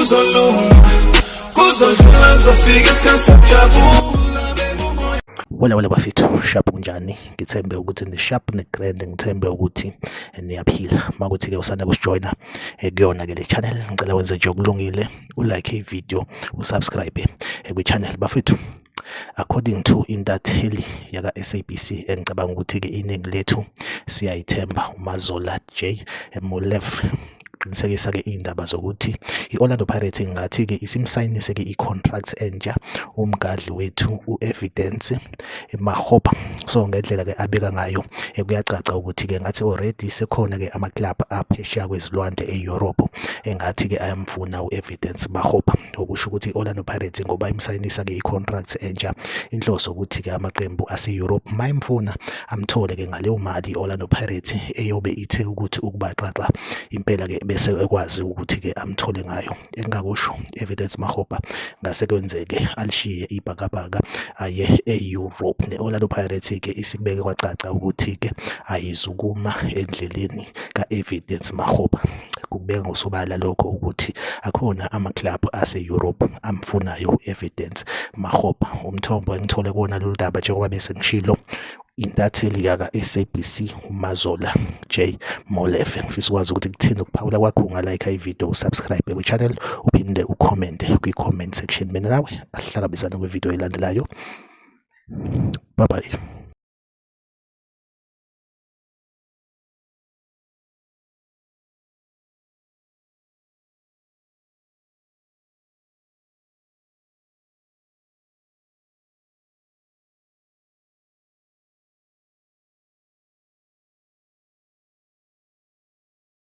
kuzolunga, kuzodlula kuzofika isikhathi sokujabula. Wala bafethu, sharp kunjani? Ngithembe ukuthi ni-sharp ne-grand, ngithembe ukuthi niyaphila. Makuthi-ke usanda kusijoyina kuyona-ke le channel, ngicela wenze nje okulungile, ulike i-video, usubscribe kwi-channel bafethu. According to intatheli yaka-SABC engicabanga ukuthi-ke iningi lethu siyayithemba, uMazola J Molefe qinisekisa-ke iy'ndaba zokuthi i-Orlando Pirates ngathi-ke isimsayinise-ke i-contract entsha umgadli wethu u-Evidence Makgopa. So ngendlela-ke abeka ngayo kuyacaca ukuthi-ke ngathi already sekhona-ke ama-club aphesheya kwezilwandle e-Europe engathi-ke ayamfuna u-Evidence Makgopa, okusho ukuthi i-Orlando Pirates ngoba imsayinisa-ke i-contract entsha, inhloso ukuthi-ke amaqembu ase-Europe mayimfuna amthole-ke ngaleyo mali i-Orlando Pirates eyobe ithe ukuthi ukubaxaxa impela-ke bese ekwazi ukuthi-ke amthole ngayo. Engakusho Evidence Makgopa ngase kwenzeke alishiye ibhakabhaka aye e-Europe. Ne-Orlando Pirates-ke isikubeke kwacaca ukuthi-ke ayizukuma endleleni ka-Evidence Makgopa. Kubeka ngosobala lokho ukuthi akhona ama-club ase-Europe amfunayo u-Evidence Makgopa. Umthombo engithole kuwona lolu daba njengoba bese ngishilo intatheli yaka-SABC uMazola J Molefe. Ngifisa ukwazi ukuthi kuthini ukuphawula kwakho, ungalike i-video, usubscribe kwi-channel, uphinde ucommente kwi-comment section. Mina nawe asihlangabezane kwi-video elandelayo. Bye bye.